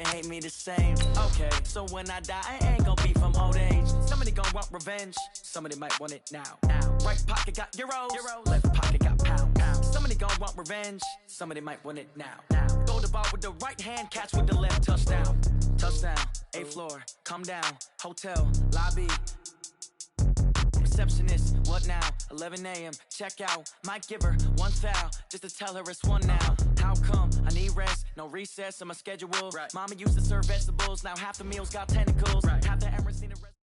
hate me the same. Okay, so when I die, I ain't gonna be from old age. Somebody gonna want revenge, somebody might want it now. Right pocket got euros, left pocket got pounds. Somebody gonna want revenge, somebody might want it now. Throw the ball with the right hand, catch with the left, touchdown. Touchdown, 8th floor, come down, hotel, lobby. Receptionist, what now? 11 a.m. check out. Might give her one foul just to tell her it's one now. How come? I need rest, no recess on my schedule. Right. Mama used to serve vegetables, now half the meals got tentacles. Right. Half the Emirates need a rest.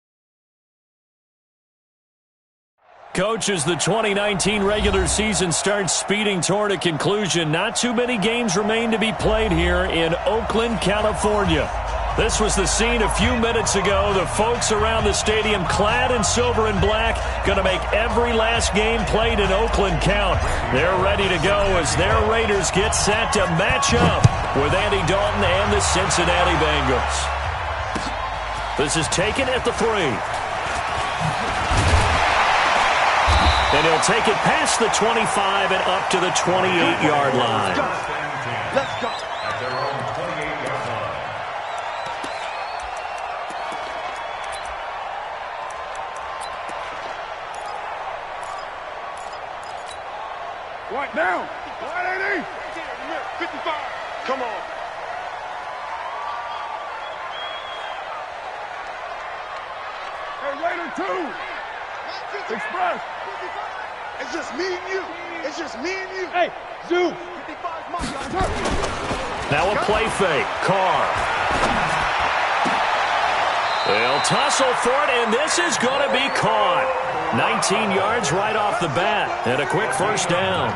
Coach, as the 2019 regular season starts speeding toward a conclusion, not too many games remain to be played here in Oakland, California. This was the scene a few minutes ago. The folks around the stadium clad in silver and black going to make every last game played in Oakland count. They're ready to go as their Raiders get set to match up with Andy Dalton and the Cincinnati Bengals. This is taken at the 3. And he'll take it past the 25 and up to the 28-yard line. Let's go. At their own 28-yard line. Right now. 180. 55. Come on. Hey, Raider 2. Express. It's just me and you. It's just me and you. Hey, Zoo. 55 now a play fake. Carr. They'll tussle for it, and this is going to be caught. 19 yards right off the bat, and a quick first down.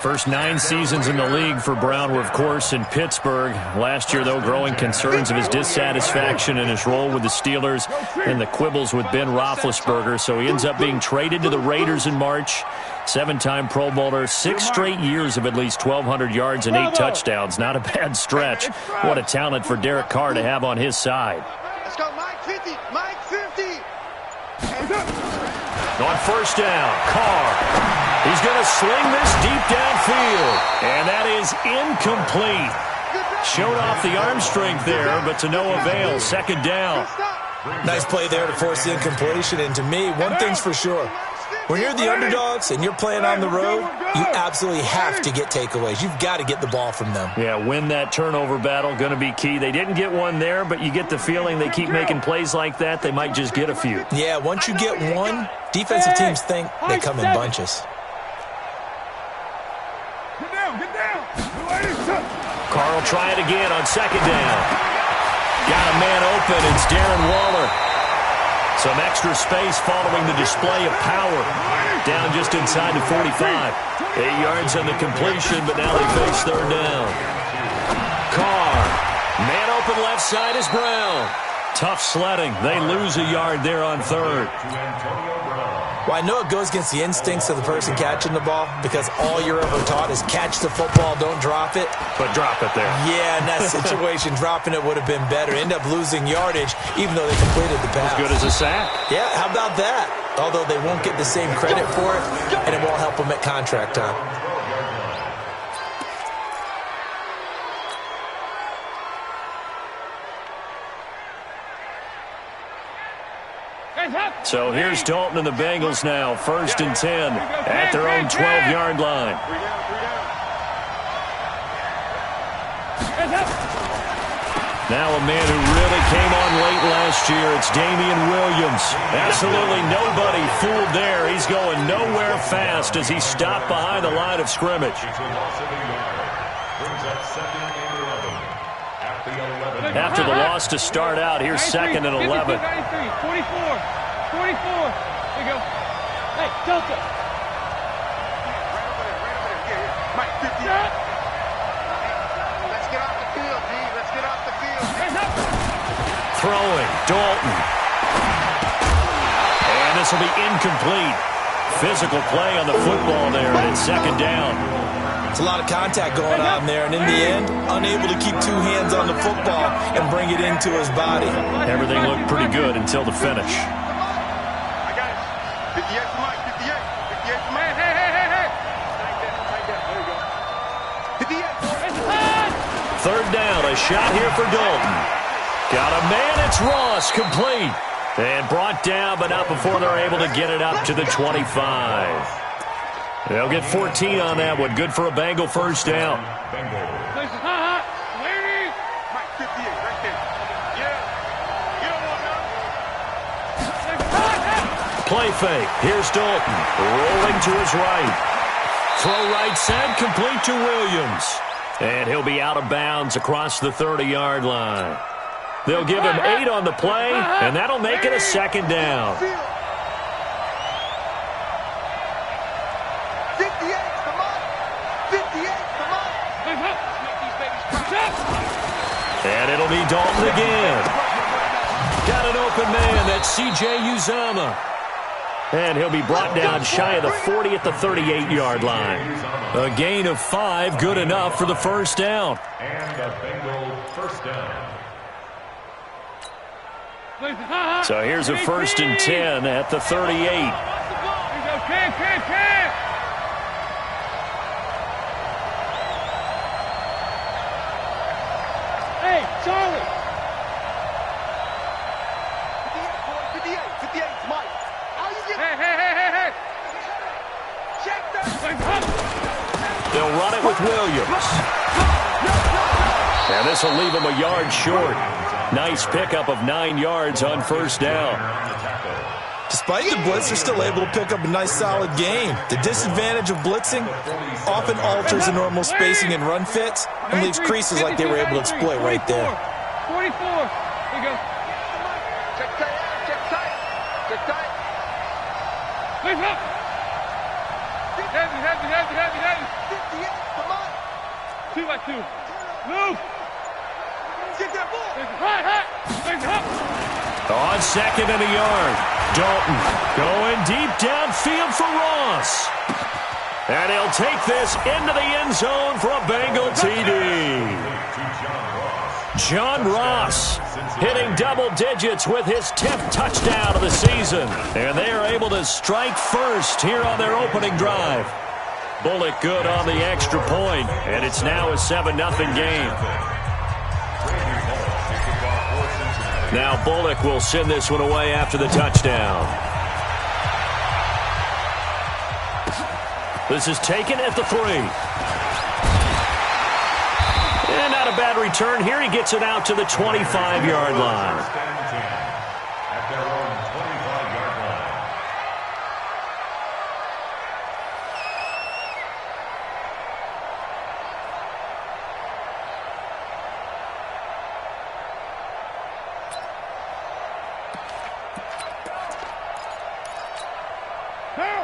First 9 seasons in the league for Brown were, of course, in Pittsburgh. Last year, though, growing concerns of his dissatisfaction in his role with the Steelers and the quibbles with Ben Roethlisberger. So he ends up being traded to the Raiders in March. 7-time Pro Bowler, 6 straight years of at least 1,200 yards and 8 touchdowns. Not a bad stretch. What a talent for Derek Carr to have on his side. Let's go, Mike 50. Mike 50. On first down, Carr. He's going to sling this deep downfield, and that is incomplete. Showed off the arm strength there, but to no avail. Second down. Nice play there to force the incompletion, and to me, one thing's for sure. When you're the underdogs and you're playing on the road, you absolutely have to get takeaways. You've got to get the ball from them. Yeah, win that turnover battle, going to be key. They didn't get one there, but you get the feeling they keep making plays like that, they might just get a few. Yeah, once you get one, defensive teams think they come in bunches. Get down. Carr will try it again on second down. Got a man open. It's Darren Waller. Some extra space following the display of power. Down just inside the 45. 8 yards on the completion, but now they face third down. Carr. Man open left side is Brown. Tough sledding. They lose a yard there on third. Well, I know it goes against the instincts of the person catching the ball because all you're ever taught is catch the football, don't drop it. But drop it there. Yeah, in that situation, dropping it would have been better. End up losing yardage even though they completed the pass. As good as a sack. Yeah, how about that? Although they won't get the same credit for it, and it won't help them at contract time. So here's Dalton and the Bengals now, 1st and 10 at their own 12-yard line. Now a man who really came on late last year, it's Damian Williams. Absolutely nobody fooled there. He's going nowhere fast as he stopped behind the line of scrimmage. After the loss to start out, here's 2nd and 11. 44. There you go. Hey, Delta. Mike 50. Let's get off the field, D. Let's get off the field. Throwing, Dalton. And this will be incomplete. Physical play on the football there, and it's 2nd down. It's a lot of contact going on there, and in the end, unable to keep 2 hands on the football and bring it into his body. Everything looked pretty good until the finish. 58 for Mike, 58. 58 for Mike. Hey. There you go. 58. 3rd down, a shot here for Dalton. Got a man, it's Ross, complete. And brought down, but not before they're able to get it up to the 25. They'll get 14 on that one. Good for a Bengal first down. Play fake. Here's Dalton. Rolling to his right. Throw right side, complete to Williams. And he'll be out of bounds across the 30-yard line. They'll give him 8 on the play, and that'll make it a second down. 58, come on. 58, come on. And it'll be Dalton again. Got an open man. That's C.J. Uzomah. And he'll be brought down shy of the 40 at the 38-yard line. A gain of 5, good enough for the first down. And a Bengal first down. So here's a 1st and 10 at the 38. Hey, Charlie. 58, Mike. Hey. Check that. They'll run it with Williams. And this will leave him a yard short. Nice pickup of 9 yards on first down. Despite the blitz, they're still able to pick up a nice solid game. The disadvantage of blitzing often alters the normal spacing and run fits and leaves creases like they were able to exploit right there. 44. Here you go. Check tight. Please up. Heavy. 58, come on. 2 by 2. Move. Get that ball. High. On 2nd and a yard. Dalton going deep downfield for Ross. And he'll take this into the end zone for a Bengal TD. John Ross hitting double digits with his 10th touchdown of the season. And they are able to strike first here on their opening drive. Bullock good on the extra point, and it's now a 7-0 game. Now Bullock will send this one away after the touchdown. This is taken at the 3. And not a bad return here. He gets it out to the 25-yard line. At their own 25-yard line.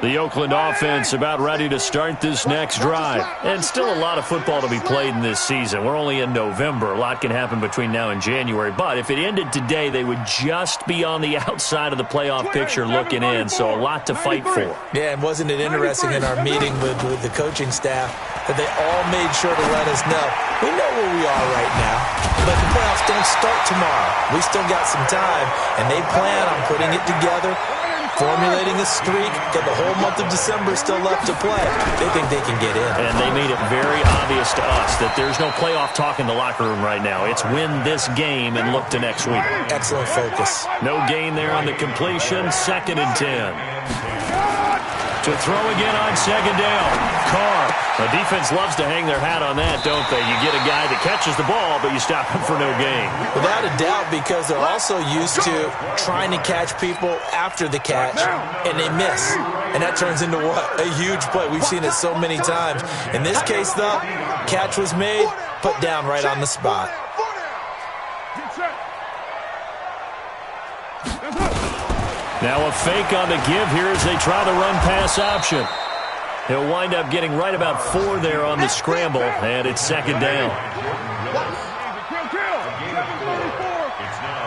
The Oakland offense about ready to start this next drive. And still a lot of football to be played in this season. We're only in November. A lot can happen between now and January. But if it ended today, they would just be on the outside of the playoff picture looking in. So a lot to fight for. Yeah, and wasn't it interesting in our meeting with the coaching staff that they all made sure to let us know, we know where we are right now, but the playoffs don't start tomorrow. We still got some time, and they plan on putting it together, formulating a streak, got the whole month of December still left to play. They think they can get in. And they made it very obvious to us that there's no playoff talk in the locker room right now. It's win this game and look to next week. Excellent focus. No gain there on the completion. 2nd and 10. To throw again on 2nd down. Carr. The defense loves to hang their hat on that, don't they? You get a guy that catches the ball, but you stop him for no gain. Without a doubt, because they're also used to trying to catch people after the catch, and they miss. And that turns into what? A huge play. We've seen it so many times. In this case, though, catch was made, put down right on the spot. Now a fake on the give here as they try the run-pass option. He'll wind up getting right about 4 there on the scramble, and it's 2nd down.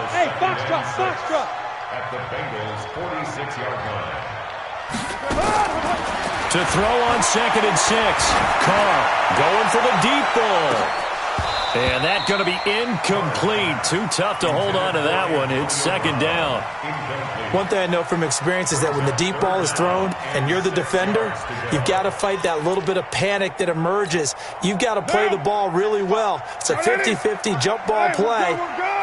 Hey, foxtrot. At the Bengals' 46-yard line. To throw on 2nd and 6. Carr going for the deep ball. And that's going to be incomplete. Too tough to hold on to that one. It's second down. One thing I know from experience is that when the deep ball is thrown and you're the defender, you've got to fight that little bit of panic that emerges. You've got to play the ball really well. It's a 50-50 jump ball play.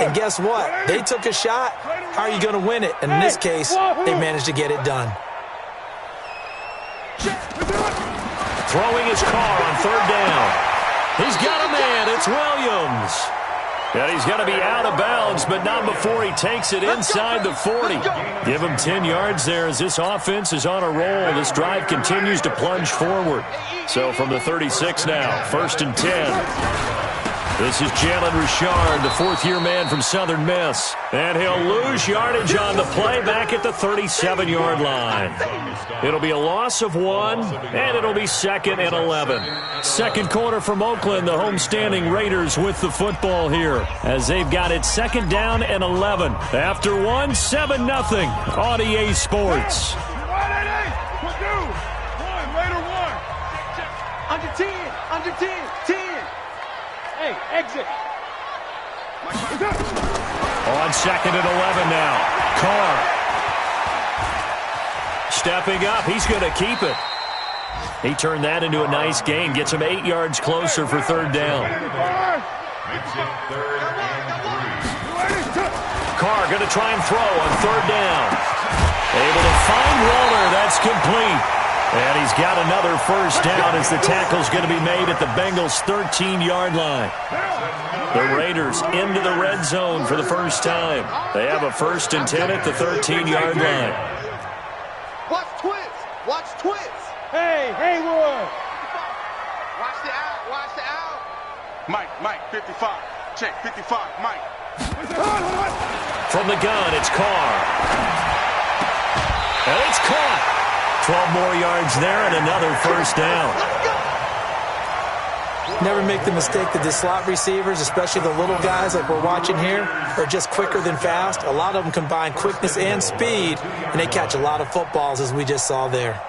And guess what? They took a shot. How are you going to win it? And in this case, they managed to get it done. Throwing his car on third down. He's got a man. It's Williams. And he's going to be out of bounds, but not before he takes it inside the 40. Give him 10 yards there as this offense is on a roll. This drive continues to plunge forward. So from the 36 now, 1st and 10. This is Jalen Richard, the fourth-year man from Southern Miss. And he'll lose yardage on the play back at the 37-yard line. It'll be a loss of 1, and it'll be 2nd and 11. Second quarter from Oakland, the homestanding Raiders with the football here as they've got it 2nd down and 11. After 1, 7-0 on EA Sports. Under 10, under 10, 10. Hey, exit. On 2nd and 11 now. Carr. Stepping up. He's going to keep it. He turned that into a nice gain. Gets him 8 yards closer for 3rd down. Carr going to try and throw on 3rd down. Able to find Waller. That's complete. And he's got another 1st down as the tackle's going to be made at the Bengals' 13-yard line. The Raiders into the red zone for the first time. They have a 1st and 10 at the 13-yard line. Watch twist. Watch twist. Hey, Haywood. Watch the out. Watch the out. Mike, 55. Check, 55, Mike. From the gun, it's Carr. And it's caught. 12 more yards there and another 1st down. Never make the mistake that the slot receivers, especially the little guys like we're watching here, are just quicker than fast. A lot of them combine quickness and speed, and they catch a lot of footballs, as we just saw there.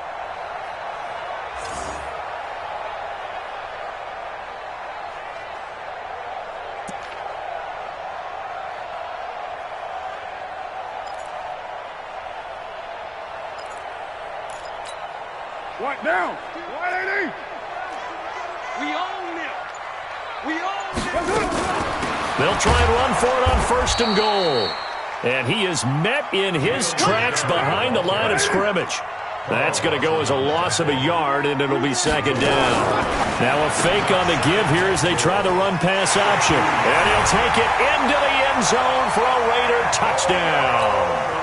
Right down. 180. We own them. We own them. They'll try and run for it on 1st and goal. And he is met in his tracks behind the line of scrimmage. That's going to go as a loss of a yard, and it'll be 2nd down. Now a fake on the give here as they try the run-pass option. And he'll take it into the end zone for a Raider touchdown.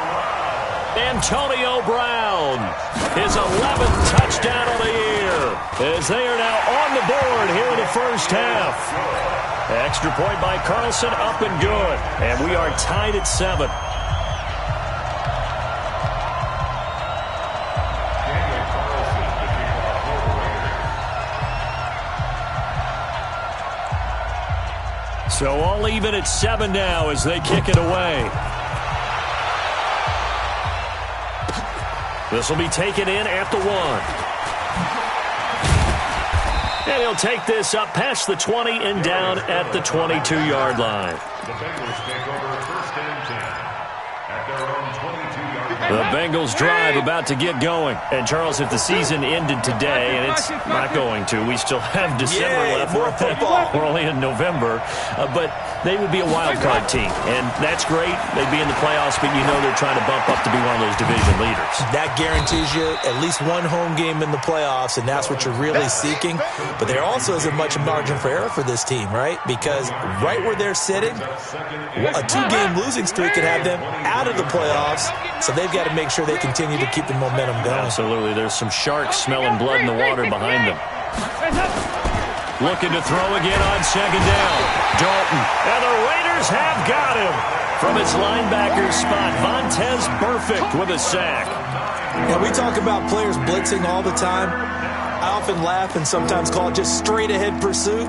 Antonio Brown, his 11th touchdown of the year, as they are now on the board here in the 1st half. Extra point by Carlson, up and good. And we are tied at 7. So all even at 7 now as they kick it away. This will be taken in at the 1. And he'll take this up past the 20 and down at the 22-yard line. The Bengals take over 1st and 10 at their own 22-yard line. The Bengals drive about to get going. And, Charles, if the season ended today, and it's not going to, we still have December left. More football. We're only in November. But they would be a wild card team. And that's great. They'd be in the playoffs, but you know they're trying to bump up to be one of those division leaders. That Guarantees you at least one home game in the playoffs, and that's what you're really seeking. But there also isn't much margin for error for this team, right? Because right where they're sitting, a 2-game losing streak could have them out of the playoffs, so they've got to make sure they continue to keep the momentum going. Absolutely. There's some sharks smelling blood in the water behind them. Looking to throw again on 2nd down. Dalton. And the Raiders have got him. From its linebacker spot, Vontez Perfect with a sack. Now, we talk about players blitzing all the time. I often laugh and sometimes call it just straight-ahead pursuit.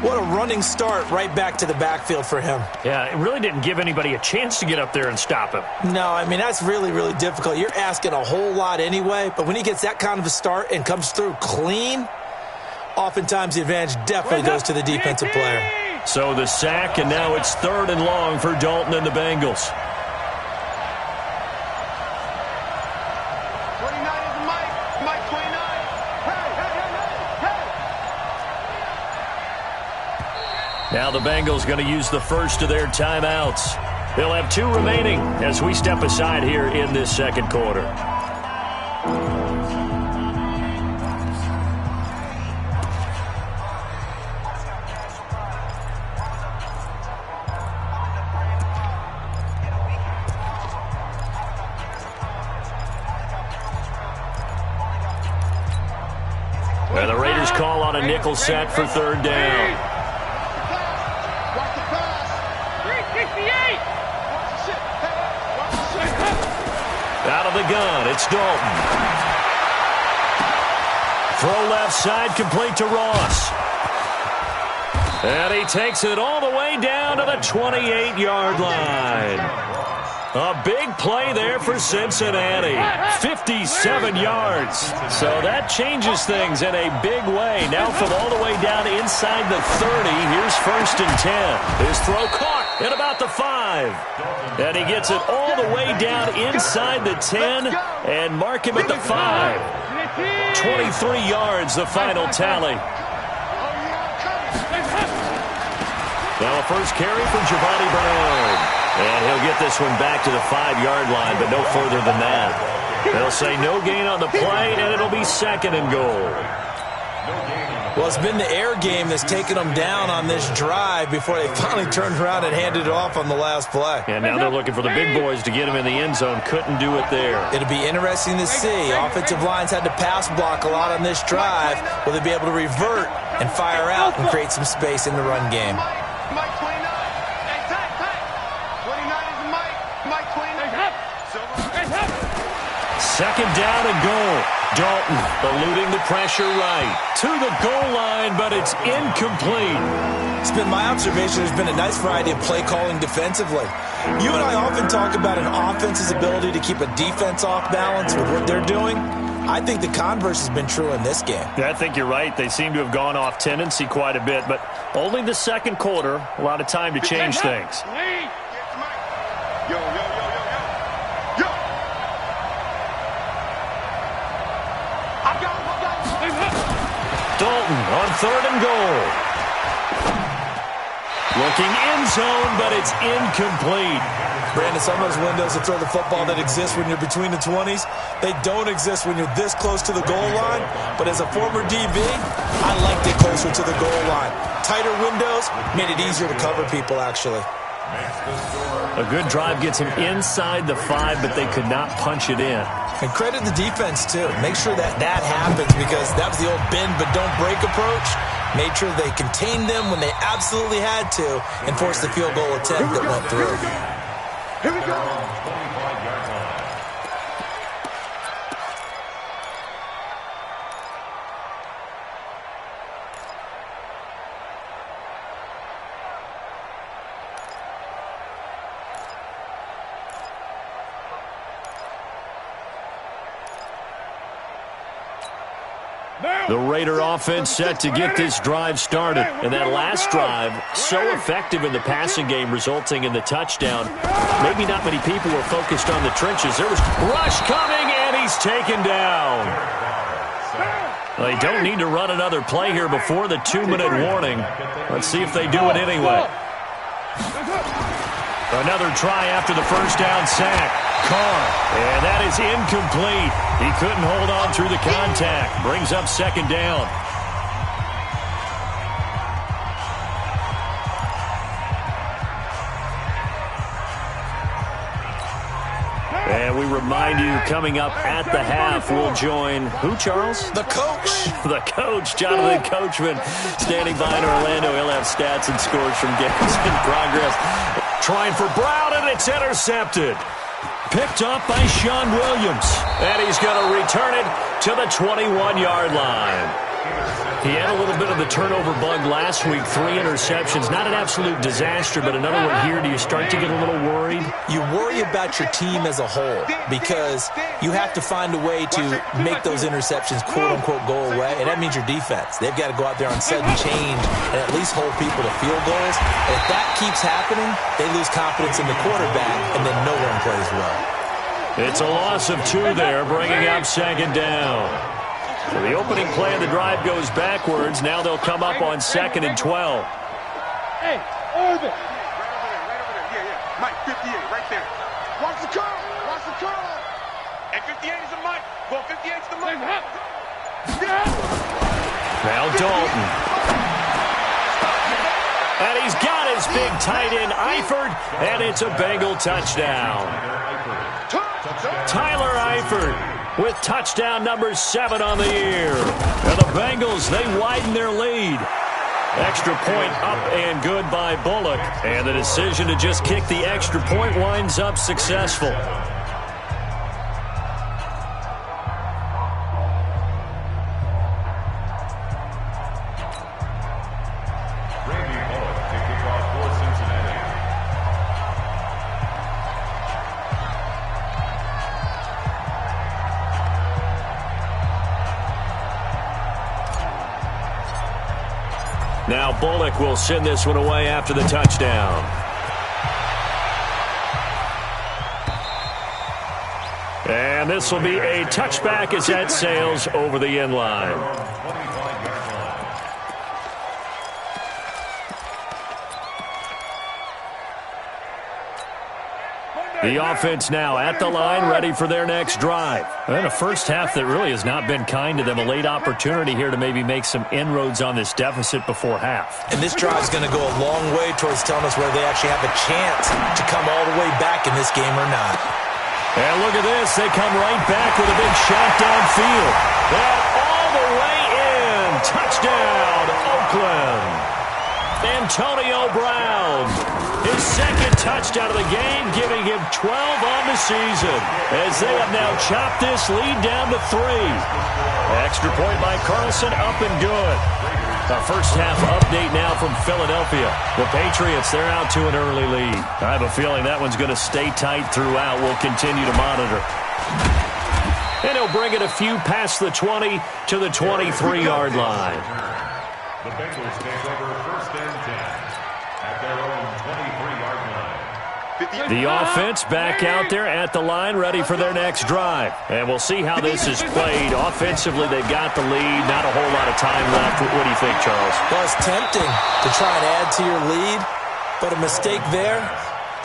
What a running start right back to the backfield for him. Yeah, it really didn't give anybody a chance to get up there and stop him. No, I mean, that's really, really difficult. You're asking a whole lot anyway, but when he gets that kind of a start and comes through clean, oftentimes the advantage definitely goes to the defensive player. So the sack, and now it's 3rd and long for Dalton and the Bengals. 29 is Mike. Mike 29. Now the Bengals going to use the first of their timeouts. They'll have 2 remaining as we step aside here in this second quarter. And the Raiders call on a nickel set for 3rd down. Watch the pass. 368. Out of the gun, it's Dalton. Throw left side, complete to Ross. And he takes it all the way down to the 28-yard line. A big play there for Cincinnati. 57 yards. So that changes things in a big way. Now from all the way down inside the 30, here's 1st and 10. His throw caught at about the 5. And he gets it all the way down inside the 10 and mark him at the 5. 23 yards, the final tally. Now a first carry from Giovanni Bernard. And he'll get this one back to the 5-yard line, but no further than that. They'll say no gain on the play, and it'll be 2nd and goal. Well, it's been the air game that's taken them down on this drive before they finally turned around and handed it off on the last play. And now they're looking for the big boys to get him in the end zone. Couldn't do it there. It'll be interesting to see. Offensive lines had to pass block a lot on this drive. Will they be able to revert and fire out and create some space in the run game? Mike 29. Hey, tight. 29 is Mike. Mike 29. 2nd down and goal. Dalton eluding the pressure right to the goal line, but it's incomplete. It's been my observation there's been a nice variety of play calling defensively. You and I often talk about an offense's ability to keep a defense off balance with what they're doing. I think the converse has been true in this game. Yeah, I think you're right. They seem to have gone off tendency quite a bit, but only the second quarter, a lot of time to change things. Yo. Dalton on 3rd and goal. Looking end zone, but it's incomplete. Brandon, some of those windows that throw the football that exist when you're between the 20s, they don't exist when you're this close to the goal line. But as a former DB, I liked it closer to the goal line. Tighter windows made it easier to cover people, actually. A good drive gets him inside the 5, but they could not punch it in. And credit the defense, too. Make sure that happens because that was the old bend but don't break approach. Made sure they contained them when they absolutely had to and forced the field goal attempt that went through. Here we go. The Raider offense set to get this drive started. And that last drive, so effective in the passing game, resulting in the touchdown. Maybe not many people were focused on the trenches. There was rush coming, and he's taken down. They don't need to run another play here before the 2-minute warning. Let's see if they do it anyway. Another try after the first down sack. Carr, and that is incomplete. He couldn't hold on through the contact. Brings up 2nd down. And we remind you, coming up at the half, we'll join who, Charles? The coach. The coach, Jonathan Coachman, standing by in Orlando. He'll have stats and scores from games in progress. Trying for Brown, and it's intercepted. Picked up by Sean Williams. And he's going to return it to the 21-yard line. He had a little bit of the turnover bug last week, 3 interceptions. Not an absolute disaster, but another one here. Do you start to get a little worried? You worry about your team as a whole because you have to find a way to make those interceptions, quote-unquote, go away, and that means your defense. They've got to go out there on sudden change and at least hold people to field goals. And if that keeps happening, they lose confidence in the quarterback, and then no one plays well. It's a loss of 2 there, bringing up second down. So the opening play of the drive goes backwards. Now they'll come up on 2nd and 12. Hey, Irvin. Right over there. Yeah. Mike, 58, right there. Watch the curl. Watch the curl. And 58 is a Mike. Go 58 to the Mike. Now Dalton. And he's got his big tight end, Eifert, and it's a Bengal touchdown. Tyler Eifert with touchdown number 7 on the year. And the Bengals, they widen their lead. Extra point up and good by Bullock. And the decision to just kick the extra point winds up successful. Now Bullock will send this one away after the touchdown. And this will be a touchback as that sails over the end line. The offense now at the line, ready for their next drive. And a first half that really has not been kind to them. A late opportunity here to maybe make some inroads on this deficit before half. And this drive is going to go a long way towards telling us whether they actually have a chance to come all the way back in this game or not. And look at this. They come right back with a big shot downfield. And all the way in. Touchdown, Oakland. Antonio Brown. His second touchdown of the game, giving him 12 on the season, as they have now chopped this lead down to 3. Extra point by Carlson, up and good. Our first half update now from Philadelphia. The Patriots, they're out to an early lead. I have a feeling that one's going to stay tight throughout. We'll continue to monitor. And he'll bring it a few past the 20 to the 23-yard line. The Bengals take over 1st and 10 at their own 23-yard line. The offense back out there at the line, ready for their next drive. And we'll see how this is played. Offensively, they've got the lead. Not a whole lot of time left. What do you think, Charles? Well, it's tempting to try and add to your lead, but a mistake there,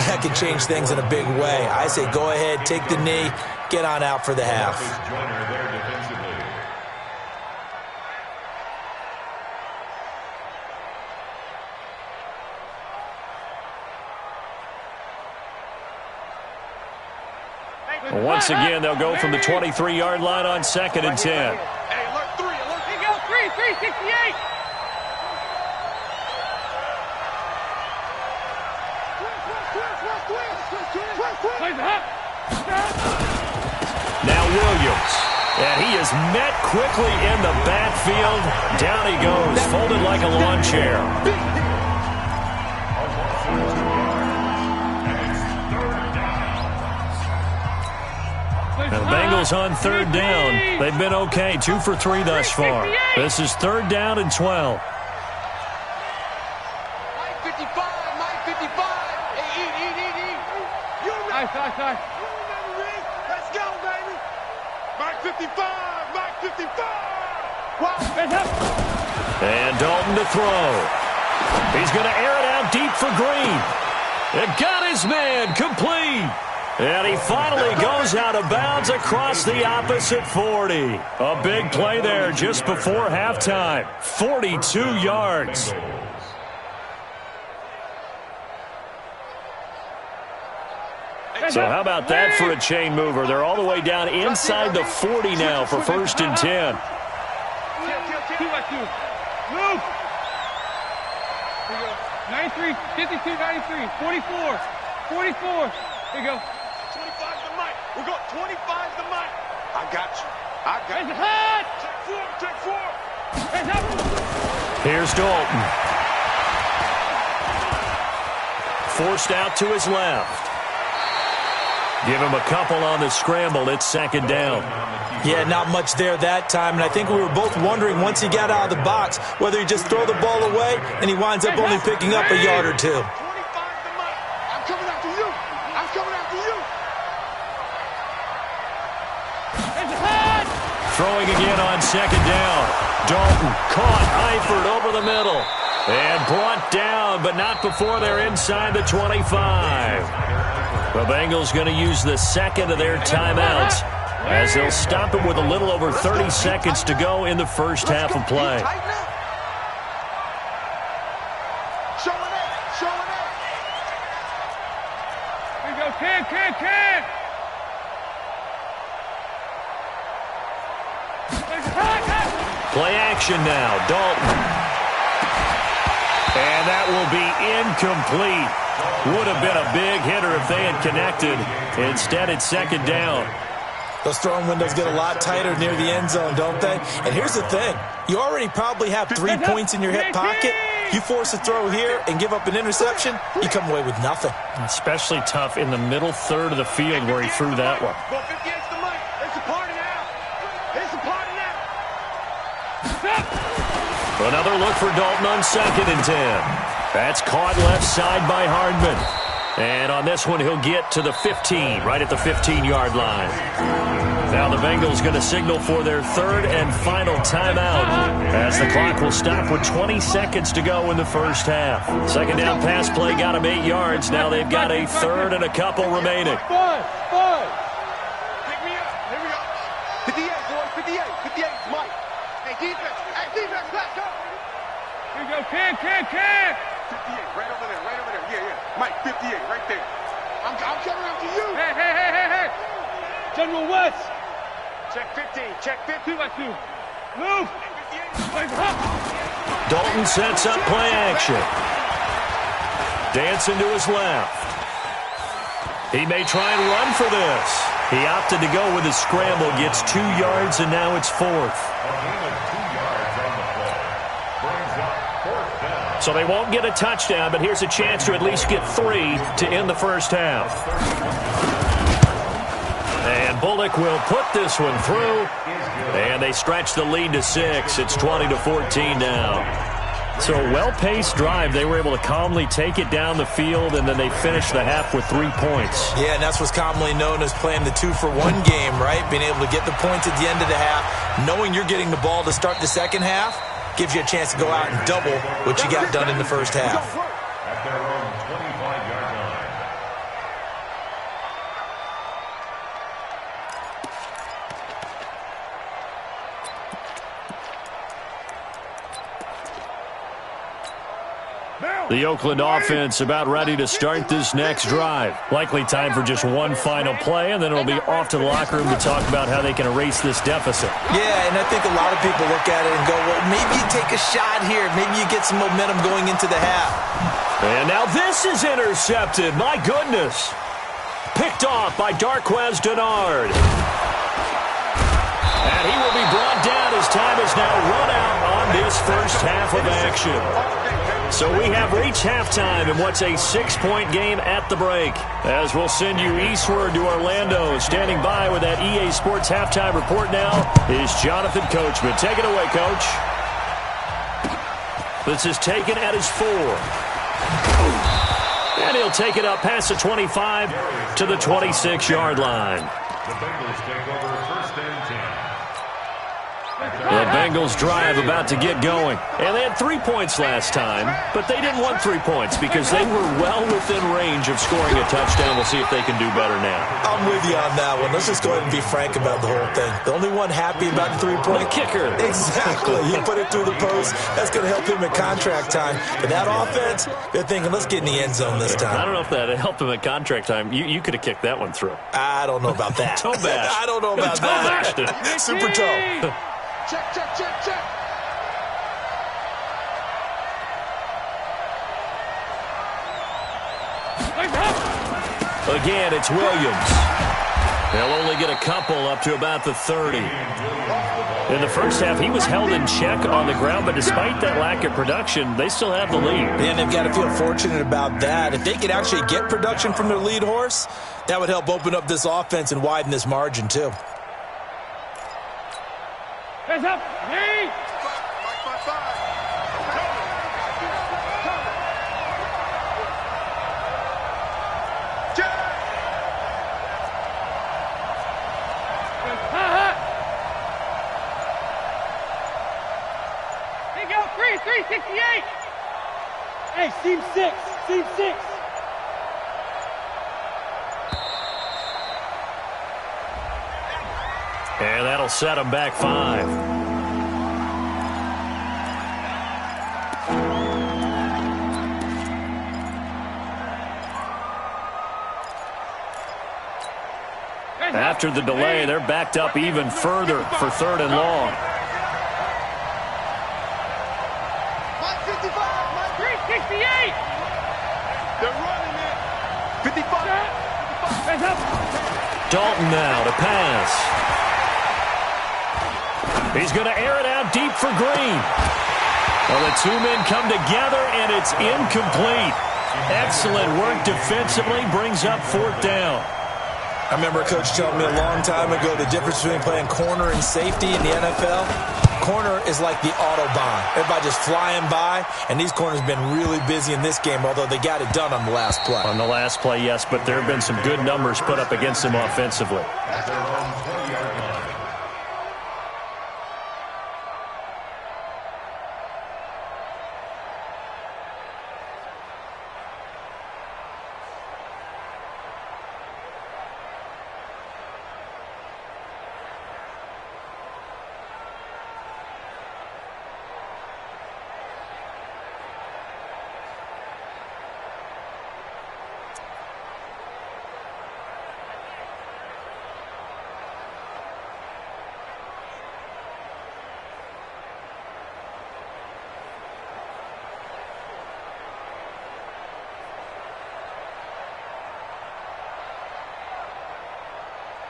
that could change things in a big way. I say go ahead, take the knee, get on out for the half. Once again, they'll go from the 23-yard line on 2nd and 10. Hey, alert 3, alert. Here you go, 368. Now Williams. And he is met quickly in the backfield. Down he goes, folded like a lawn chair. And the Bengals on 3rd down. They've been okay, 2 for 3 thus far. This is 3rd down and 12. Mike 55, Mike 55. Hey, eat. You Nice. Let's go, baby. Mike 55, Mike 55. And Dalton to throw. He's going to air it out deep for Green. It got his man complete. And he finally goes out of bounds across the opposite 40. A big play there just before halftime. 42 yards. So how about that for a chain mover? They're all the way down inside the 40 now for 1st and 10. 2 by 2. Move. Here you go. 93, 52, 93, 44, 44. Here you go. 25's the mic. We're going 25's the mic. I got you. It's hot. Check 4. Here's Dalton. Forced out to his left. Give him a couple on the scramble. It's second down. Yeah, not much there that time, and I think we were both wondering once he got out of the box whether he just throw the ball away and he winds up only picking up a yard or two. 25 to Mike. I'm coming after you. I'm coming after you. Throwing again on second down. Dalton caught Eifert over the middle and brought down, but not before they're inside the 25. The Bengals going to use the second of their timeouts as they'll stop it with a little over 30 seconds to go in the first half of play. Showing it. Showing it. Here we go. Can. Play action now. Dalton. And that will be incomplete. Would have been a big hitter if they had connected. Instead, it's second down. Those throwing windows get a lot tighter near the end zone, don't they? And here's the thing. You already probably have 3 points in your hip pocket. You force a throw here and give up an interception, you come away with nothing. Especially tough in the middle third of the field where he threw that one. Go 58 to Mike. It's a party now. It's a party now. Another look for Dalton on 2nd and 10. That's caught left side by Hardman. And on this one, he'll get to the 15, right at the 15-yard line. Now the Bengals going to signal for their third and final timeout as the clock will stop with 20 seconds to go in the first half. Second down pass play got them 8 yards. Now they've got a third and a couple remaining. Five. Pick me up. Here we go. 58, boys. 58. 58. It's Mike. Hey, defense. Let's go. Here we go. Can. 58. Right over there. Yeah. Mike, 58. Right there. I'm coming after you. Hey. General West. Check 15. Check 15. 2x2. Move. Dalton sets up play action. Dancing to his left. He may try and run for this. He opted to go with his scramble, gets 2 yards, and now it's fourth. So they won't get a touchdown, but here's a chance to at least get 3 to end the first half. And Bullock will put this one through, and they stretch the lead to 6. It's 20-14 now. So a well-paced drive. They were able to calmly take it down the field, and then they finished the half with 3 points. Yeah, and that's what's commonly known as playing the 2-for-1 game, right? Being able to get the points at the end of the half, knowing you're getting the ball to start the second half, gives you a chance to go out and double what you got done in the first half. At their own 25-yard line. The Oakland offense about ready to start this next drive. Likely time for just one final play, and then it'll be off to the locker room to talk about how they can erase this deficit. Yeah, and I think a lot of people look at it and go, well, maybe you take a shot here. Maybe you get some momentum going into the half. And now this is intercepted. My goodness. Picked off by Darquez Denard. And he will be brought down as time is now run out on this first half of action. So we have reached halftime in what's a 6-point game at the break. As we'll send you eastward to Orlando. Standing by with that EA Sports halftime report now is Jonathan Coachman. Take it away, Coach. This is taken at his 4. And he'll take it up past the 25 to the 26-yard line. The Bengals take over first and 10. The Bengals drive about to get going. And they had 3 points last time, but they didn't want 3 points because they were well within range of scoring a touchdown. We'll see if they can do better now. I'm with you on that one. Let's just go ahead and be frank about the whole thing. The only one happy about the 3-point kicker. Exactly. He put it through the post. That's going to help him at contract time. But that offense, they're thinking, let's get in the end zone this time. I don't know if that helped him at contract time. You could have kicked that one through. I don't know about that. Toe bash. I don't know about that. Toe bashed it. Super toe. Check. Again, it's Williams. They'll only get a couple up to about the 30. In the first half, he was held in check on the ground, but despite that lack of production, they still have the lead. And they've got to feel fortunate about that. If they could actually get production from their lead horse, that would help open up this offense and widen this margin, too. Hands up. Hey. Here you go. 368. Hey, seam 6. Seam 6. And that'll set him back 5. After the delay, they're backed up even further for 3rd and long. Mike 55, Mike 368. They're running it. 55. Hands up. Dalton now to pass. He's going to air it out deep for Green. Well, the two men come together, and it's incomplete. Excellent work defensively, brings up 4th down. I remember a coach telling me a long time ago the difference between playing corner and safety in the NFL. Corner is like the Autobahn. Everybody just flying by, and these corners have been really busy in this game, although they got it done on the last play. On the last play, yes, but there have been some good numbers put up against them offensively. At their own 20-yard line.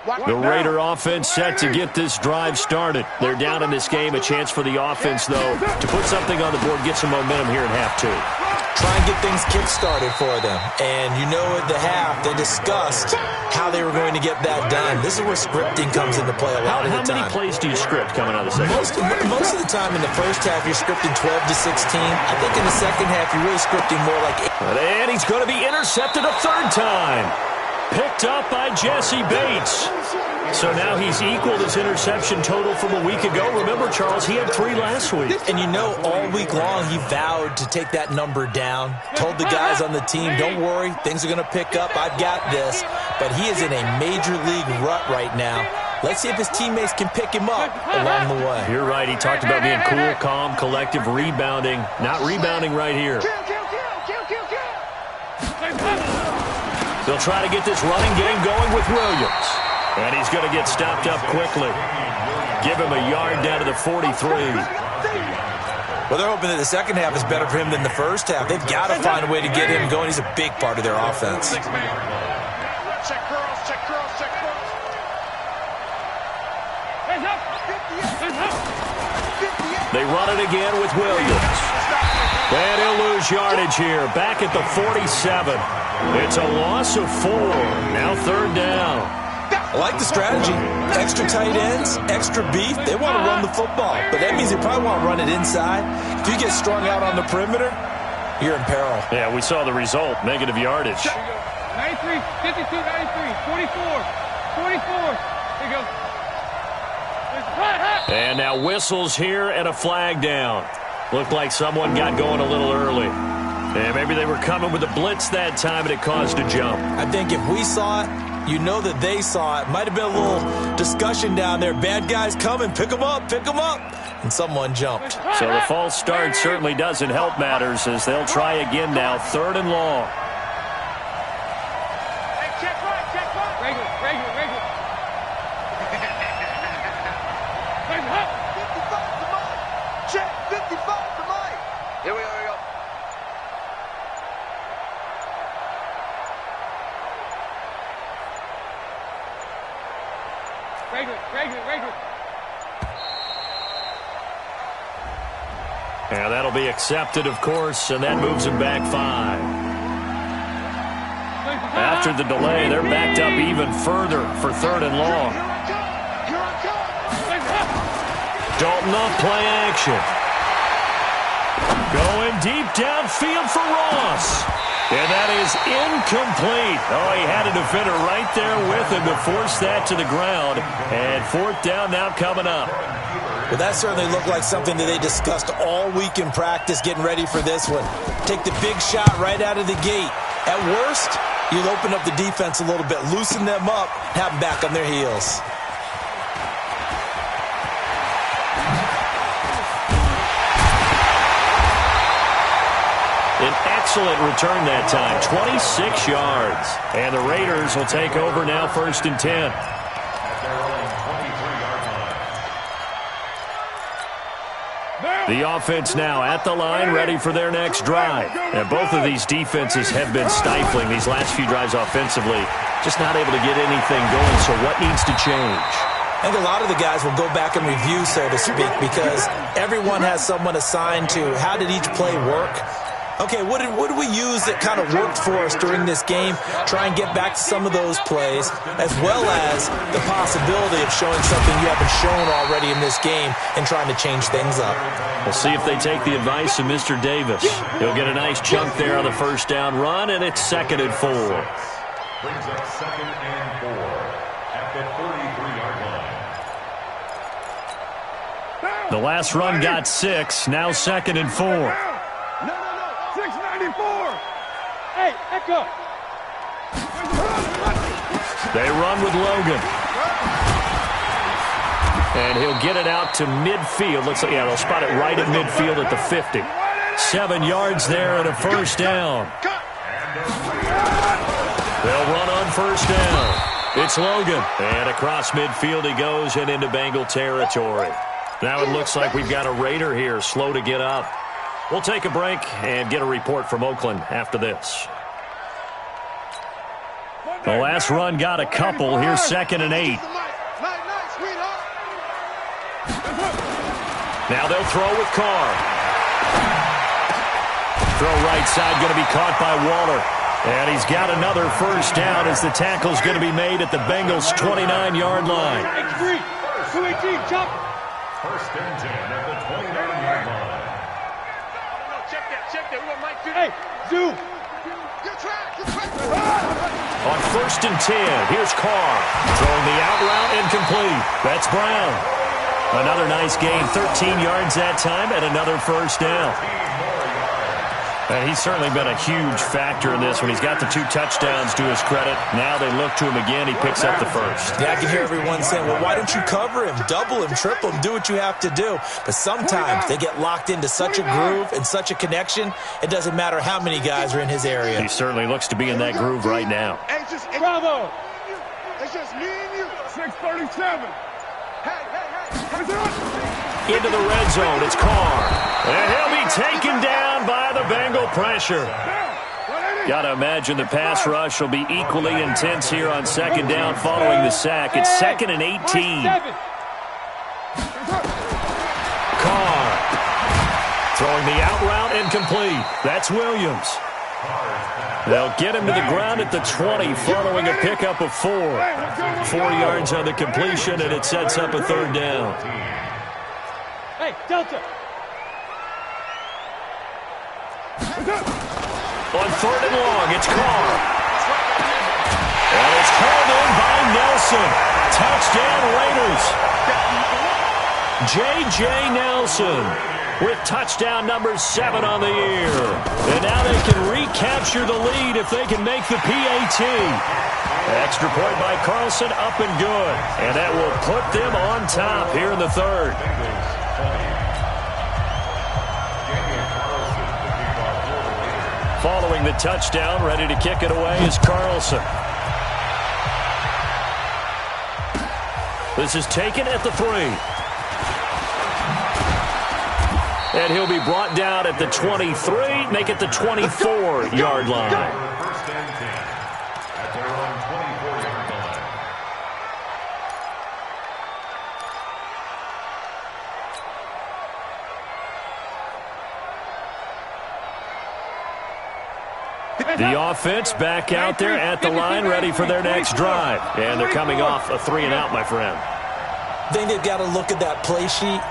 The Raider offense set to get this drive started. They're down in this game. A chance for the offense, though, to put something on the board, get some momentum here in half 2. Try and get things kick-started for them. And you know at the half, they discussed how they were going to get that done. This is where scripting comes into play a lot of the time. How many plays do you script coming out of the second? Most of the time in the first half, you're scripting 12 to 16. I think in the second half, you're really scripting more like 8. And he's going to be intercepted a 3rd time. Picked up by Jesse Bates. So now he's equaled his interception total from a week ago. Remember, Charles, he had 3 last week. And you know, all week long, he vowed to take that number down. Told the guys on the team, don't worry, things are going to pick up. I've got this. But he is in a major league rut right now. Let's see if his teammates can pick him up along the way. You're right. He talked about being cool, calm, collective, rebounding. Not rebounding right here. They'll try to get this running game going with Williams. And he's going to get stopped up quickly. Give him a yard down to the 43. Well, they're hoping that the second half is better for him than the first half. They've got to find a way to get him going. He's a big part of their offense. Check curls, check curls, check curls. Hands up. Hands up. They run it again with Williams. And he'll lose yardage here. Back at the 47. It's a loss of 4. Now 3rd down. I like the strategy. Extra tight ends, extra beef. They want to run the football, but that means they probably want to run it inside. If you get strung out on the perimeter, you're in peril. Yeah, we saw the result. Negative yardage. 93, 52, 93, 44, 44. Here you go. And now whistles here and a flag down. Looked like someone got going a little early. And maybe they were coming with a blitz that time and it caused a jump. I think if we saw it, you know that they saw it. Might have been a little discussion down there. Bad guys coming, pick them up, pick them up. And someone jumped. So the false start certainly doesn't help matters as they'll try again now, 3rd and long. Hey, check right. Regular. 55 to Mike. Check 55 to Mike. Here we go. Regular. And that'll be accepted, of course, and that moves him back 5. After the delay, they're backed up even further for 3rd and long. Dalton on play action. Going deep downfield for Ross. And that is incomplete. Oh, he had a defender right there with him to force that to the ground. And 4th down now coming up. Well, that certainly looked like something that they discussed all week in practice, getting ready for this one. Take the big shot right out of the gate. At worst, you'll open up the defense a little bit, loosen them up, have them back on their heels. An excellent return that time, 26 yards. And the Raiders will take over now, 1st and 10. The offense now at the line, ready for their next drive. And both of these defenses have been stifling these last few drives offensively. Just not able to get anything going, so what needs to change? I think a lot of the guys will go back and review, so to speak, because everyone has someone assigned to how did each play work. Okay, what did we use that kind of worked for us during this game? Try and get back to some of those plays, as well as the possibility of showing something you haven't shown already in this game and trying to change things up. We'll see if they take the advice of Mr. Davis. He'll get a nice chunk there on the 1st down run, and it's 2nd and 4. Brings up 2nd and 4 at the 43-yard line. The last run got 6, now 2nd and 4. 694. Hey, Echo. They run with Logan. And he'll get it out to midfield. Looks like, yeah, they'll spot it right at midfield at the 50. 7 yards there and a 1st down. They'll run on 1st down. It's Logan. And across midfield he goes and into Bengal territory. Now it looks like we've got a Raider here, slow to get up. We'll take a break and get a report from Oakland after this. The last run got a couple. Here's 2nd and 8. Now they'll throw with Carr. Throw right side, going to be caught by Waller. And he's got another 1st down as the tackle's going to be made at the Bengals' 29-yard line. 218, chop. 1st and 10 at the 29-yard line. Check that. We want Mike. Hey, Zoo. Good track. On 1st and 10, here's Carr. Throwing the out route incomplete. That's Brown. Another nice gain, 13 yards that time, and another 1st down. And he's certainly been a huge factor in this one. He's got the 2 touchdowns to his credit. Now they look to him again. He picks up the 1st. Yeah, I can hear everyone saying, well, why don't you cover him, double him, triple him, do what you have to do. But sometimes they get locked into such a groove and such a connection, it doesn't matter how many guys are in his area. He certainly looks to be in that groove right now. Bravo. It's just me and you. 637. Into the red zone, it's Carr. And he'll be taken down by the Bengal pressure. Got to imagine the pass rush will be equally intense here on 2nd down following the sack. It's 2nd and 18. Carr throwing the out route incomplete. That's Williams. They'll get him to the ground at the 20 following a pickup of 4. 4 yards on the completion, and it sets up a 3rd down. Hey, Delta. On 3rd and long, it's Carr. And it's called in by Nelson. Touchdown Raiders. J.J. Nelson with touchdown number 7 on the year. And now they can recapture the lead if they can make the PAT. Extra point by Carlson, up and good. And that will put them on top here in the 3rd. Following the touchdown, ready to kick it away is Carlson. This is taken at the 3. And he'll be brought down at the 23, make it the 24-yard line. 1st and 10 at their own 24-yard The offense back out there at the line, ready for their next drive. And they're coming off a 3-and-out, my friend. I think they've got to look at that play sheet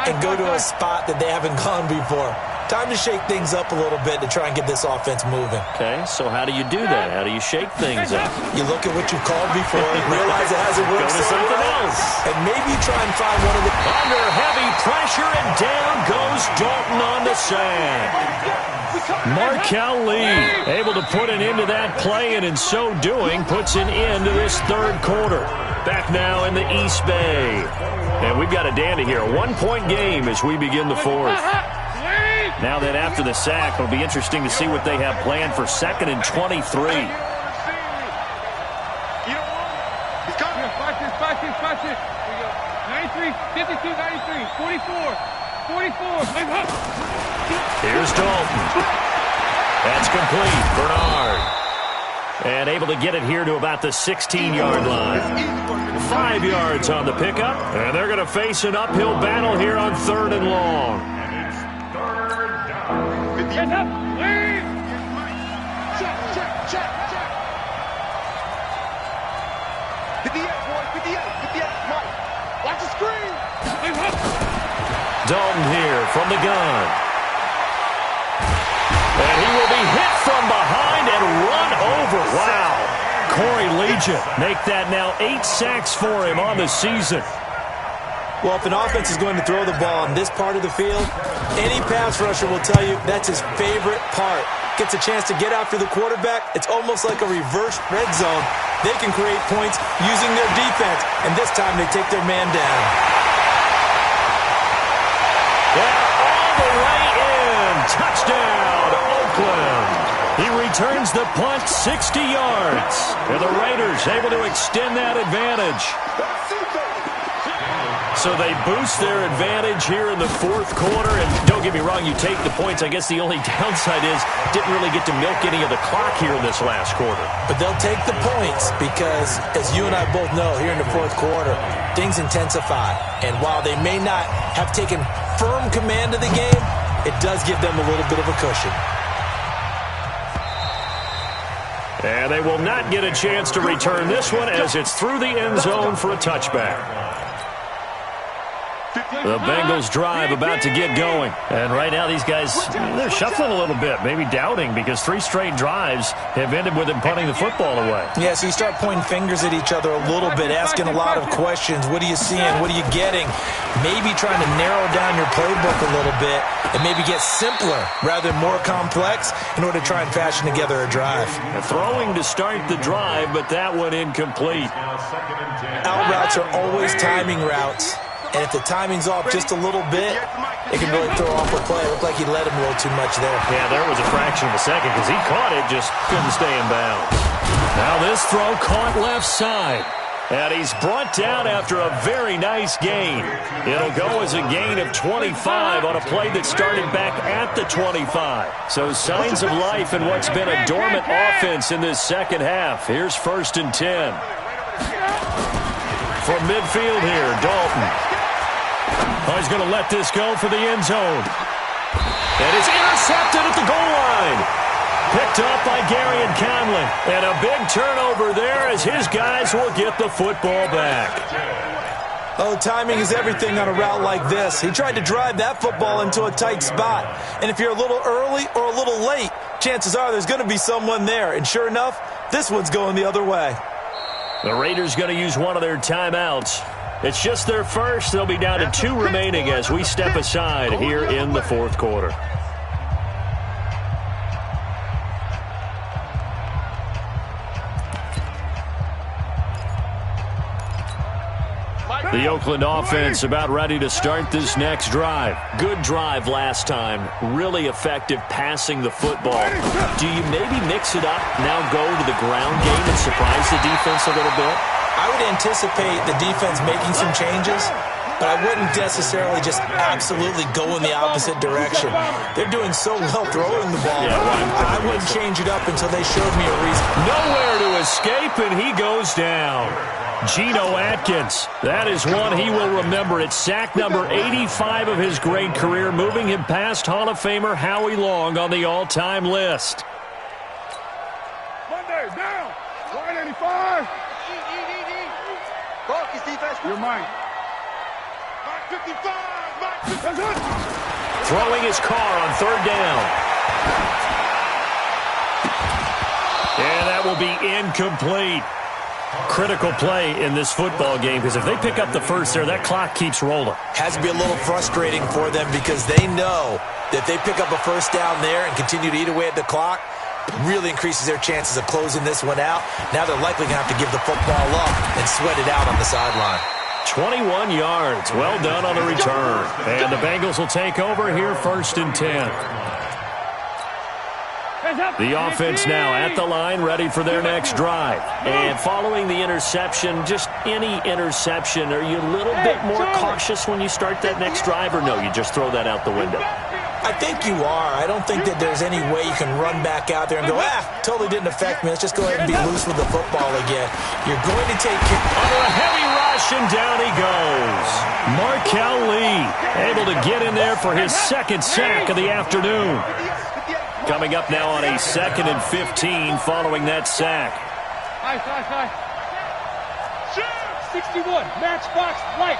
and go to a spot that they haven't gone before. Time to shake things up a little bit to try and get this offense moving. Okay, so how do you do that? How do you shake things up? You look at what you've called before, realize it hasn't worked Go to something else. and maybe try and find one of the... Under heavy pressure, and down goes Dalton on the sand. Markel Lee able to put an end to that play, and in so doing, puts an end to this third quarter. Back now in the East Bay. And we've got a dandy here. A 1-point game as we begin the fourth. Now that after the sack, it'll be interesting to see what they have planned for 2nd and 23. Watch this. Here we go. 93, 52, 93, 44. Here's Dalton. That's complete. Bernard. And able to get it here to about the 16-yard line. 5 yards on the pickup. And they're going to face an uphill battle here on 3rd and long. Get up. Leave. Check. 58, boy. 58. Mike. Watch the screen. Dalton here from the gun. And he will be hit from behind and run over. Wow. Corey Legion make that now 8 sacks for him on the season. Well, if an offense is going to throw the ball on this part of the field, any pass rusher will tell you that's his favorite part. Gets a chance to get after the quarterback. It's almost like a reverse red zone. They can create points using their defense, and this time they take their man down. Yeah, all the way in. Touchdown, Oakland. He returns the punt 60 yards. And the Raiders able to extend that advantage. So they boost their advantage here in the fourth quarter. And don't get me wrong, you take the points. I guess the only downside is didn't really get to milk any of the clock here in this last quarter. But they'll take the points because, as you and I both know, here in the fourth quarter, things intensify. And while they may not have taken firm command of the game, it does give them a little bit of a cushion. And they will not get a chance to return this one as it's through the end zone for a touchback. The Bengals drive about to get going. And right now these guys, they're shuffling a little bit, maybe doubting, because 3 straight drives have ended with them punting the football away. Yeah, so you start pointing fingers at each other a little bit, asking a lot of questions. What are you seeing? What are you getting? Maybe trying to narrow down your playbook a little bit and maybe get simpler rather than more complex in order to try and fashion together a drive. Throwing to start the drive, but that one incomplete. Out routes are always timing routes. And if the timing's off just a little bit, it can really throw off a play. It looked like he let him a little too much there. Yeah, there was a fraction of a second because he caught it, just couldn't stay in bounds. Now this throw caught left side. And he's brought down after a very nice gain. It'll go as a gain of 25 on a play that started back at the 25. So signs of life in what's been a dormant offense in this second half. Here's 1st and 10. From midfield here, Dalton. Oh, he's going to let this go for the end zone. And it's intercepted at the goal line. Picked up by Gary and Conlon. And a big turnover there as his guys will get the football back. Oh, timing is everything on a route like this. He tried to drive that football into a tight spot. And if you're a little early or a little late, chances are there's going to be someone there. And sure enough, this one's going the other way. The Raiders going to use one of their timeouts. It's just their first. They'll be down to 2 remaining as we step aside here in the fourth quarter. The Oakland offense about ready to start this next drive. Good drive last time. Really effective passing the football. Do you maybe mix it up, now go to the ground game and surprise the defense a little bit? I would anticipate the defense making some changes, but I wouldn't necessarily just absolutely go in the opposite direction. They're doing so well throwing the ball. I wouldn't change it up until they showed me a reason. Nowhere to escape, and he goes down. Geno Atkins, that is one he will remember. It's sack number 85 of his great career, moving him past Hall of Famer Howie Long on the all-time list. 185. Focus, defense. You're mine. Mark 55. Mark 55. Throwing his car on third down. And that will be incomplete. Critical play in this football game, because if they pick up the first there, that clock keeps rolling. Has to be a little frustrating for them because they know that if they pick up a first down there and continue to eat away at the clock, really increases their chances of closing this one out. Now they're likely going to have to give the football up and sweat it out on the sideline. 21 yards. Well done on the return. And the Bengals will take over here, 1st and 10. The offense now at the line, ready for their next drive. And following the interception, just any interception, are you a little bit more cautious when you start that next drive, or no, you just throw that out the window? I think you are. I don't think that there's any way you can run back out there and go, totally didn't affect me. Let's just go ahead and be loose with the football again. You're going to take care. Under a heavy rush, and down he goes. Markel Lee able to get in there for his second sack of the afternoon. Coming up now on a 2nd and 15 following that sack. High. 61. Matchbox light.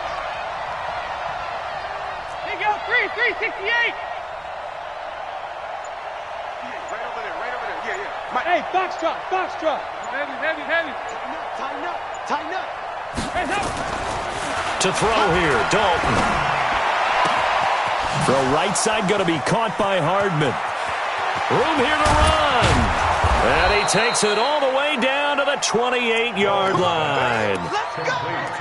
There you go. 368. Right over there. Yeah. Hey, box drop. Heavy. Tighten up. Hands up. To throw here, Dalton. Throw right side going to be caught by Hardman. Room here to run. And he takes it all the way down to the 28-yard line.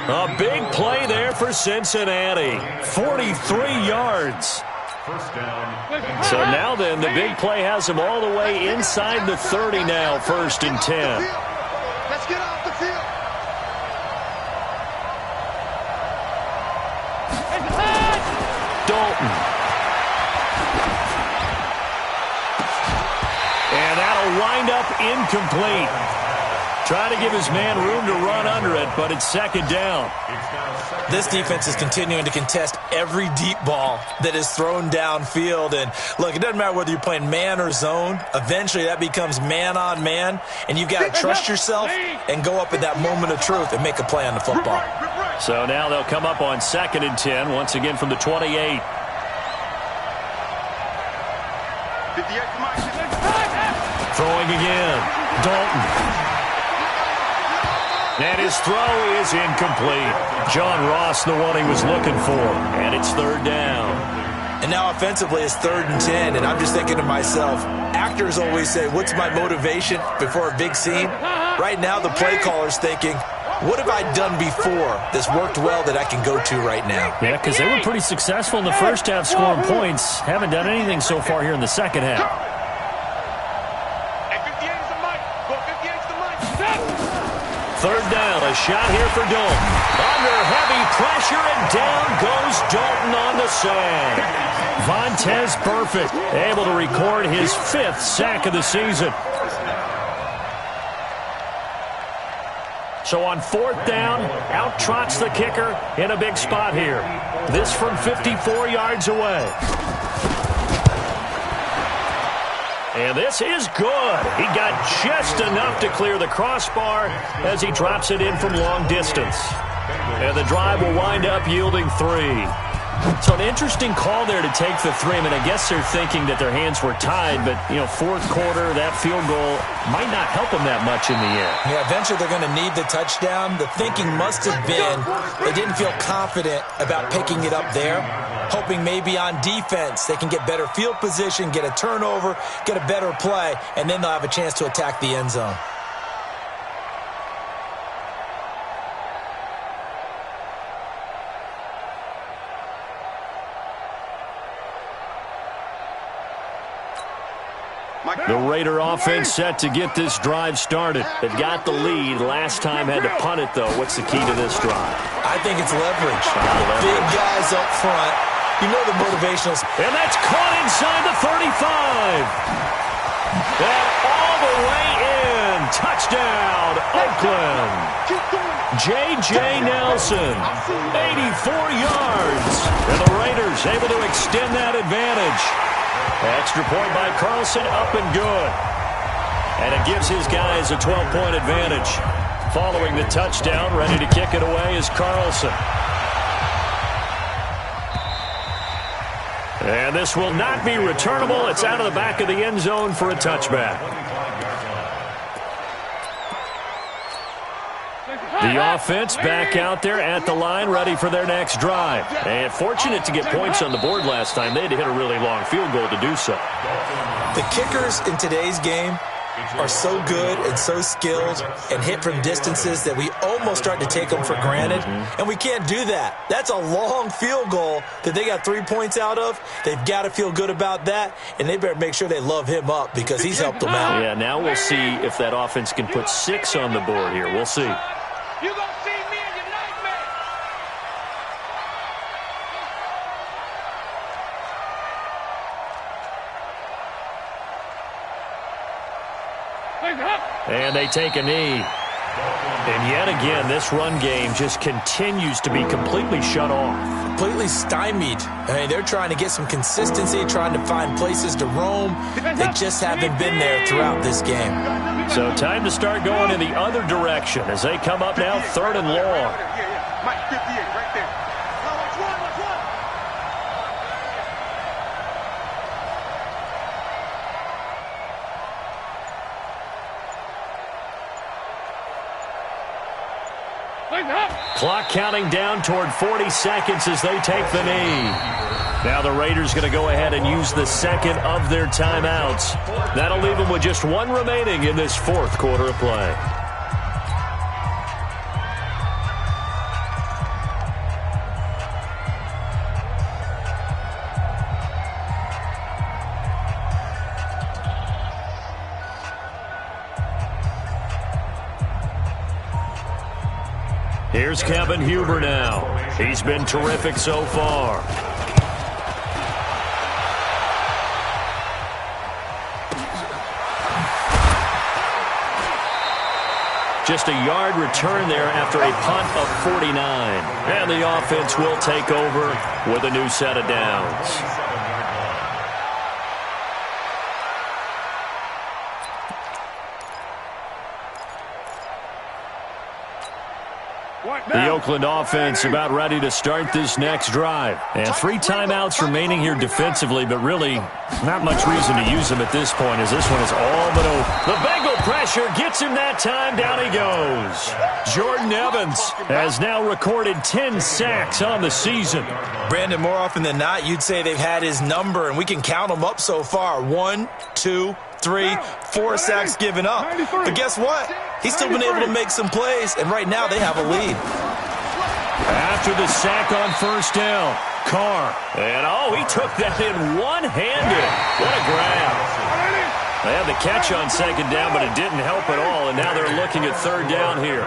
A big play there for Cincinnati. 43 yards. So now then, the big play has him all the way inside the 30 now, 1st and 10. Let's get off the field. Dalton. And that'll wind up incomplete. Try to give his man room to run under it, but it's 2nd down. This defense is continuing to contest every deep ball that is thrown downfield. And look, it doesn't matter whether you're playing man or zone. Eventually that becomes man on man, and you've got to trust yourself and go up at that moment of truth and make a play on the football. So now they'll come up on 2nd and 10, once again from the 28. 58 to Mike. Throwing again. Dalton. And his throw is incomplete. John Ross, the one he was looking for. And it's 3rd down. And now offensively it's 3rd and 10. And I'm just thinking to myself, actors always say, what's my motivation before a big scene? Right now the play caller's thinking, what have I done before that's worked well that I can go to right now? Yeah, because they were pretty successful in the first half scoring points. Haven't done anything so far here in the second half. And 58 is the Mike. Well, 58 is the Mike. 3rd down, a shot here for Dalton. Under heavy pressure, and down goes Dalton on the sack. Vontaze Burfict able to record his 5th sack of the season. So on 4th down, out trots the kicker in a big spot here. This from 54 yards away. And this is good. He got just enough to clear the crossbar as he drops it in from long distance. And the drive will wind up yielding 3. So an interesting call there to take the 3. I mean, I guess they're thinking that their hands were tied, but, 4th quarter, that field goal might not help them that much in the end. Yeah, eventually they're going to need the touchdown. The thinking must have been they didn't feel confident about picking it up there, hoping maybe on defense they can get better field position, get a turnover, get a better play, and then they'll have a chance to attack the end zone. The Raider offense set to get this drive started. They've got the lead. Last time had to punt it, though. What's the key to this drive? I think it's leverage. Big guys up front. You know the motivationals. And that's caught inside the 35. And all the way in. Touchdown, Oakland. J.J. Nelson, 84 yards. And the Raiders able to extend that advantage. Extra point by Carlson, up and good. And it gives his guys a 12-point advantage. Following the touchdown, ready to kick it away is Carlson. And this will not be returnable. It's out of the back of the end zone for a touchback. The offense back out there at the line, ready for their next drive. And fortunate to get points on the board last time. They had to hit a really long field goal to do so. The kickers in today's game are so good and so skilled and hit from distances that we almost start to take them for granted. And we can't do that. That's a long field goal that they got 3 points out of. They've got to feel good about that, and they better make sure they love him up because he's helped them out. Yeah, now we'll see if that offense can put 6 on the board here. We'll see. You gonna see me in your nightmare. And they take a knee. And yet again, this run game just continues to be completely shut off. Completely stymied. I mean, they're trying to get some consistency, trying to find places to roam. They just haven't been there throughout this game. So time to start going in the other direction as they come up now 3rd and long. Yeah. Mike, 58, right there. Now, watch one. Clock counting down toward 40 seconds as they take the knee. Now the Raiders going to go ahead and use the second of their timeouts. That'll leave them with just 1 remaining in this 4th quarter of play. Here's Kevin Huber now. He's been terrific so far. Just a yard return there after a punt of 49. And the offense will take over with a new set of downs. The Oakland offense about ready to start this next drive. And 3 timeouts remaining here defensively, but really not much reason to use them at this point as this one is all but over. The Bengal pressure gets him that time. Down he goes. Jordan Evans has now recorded 10 sacks on the season. Brandon, more often than not, you'd say they've had his number, and we can count them up so far. 1, 2, 3, 4 sacks given up. But guess what? He's still been able to make some plays, and right now they have a lead. After the sack on 1st down, Carr. And, he took that in one-handed. What a grab. They had the catch on 2nd down, but it didn't help at all, and now they're looking at 3rd down here.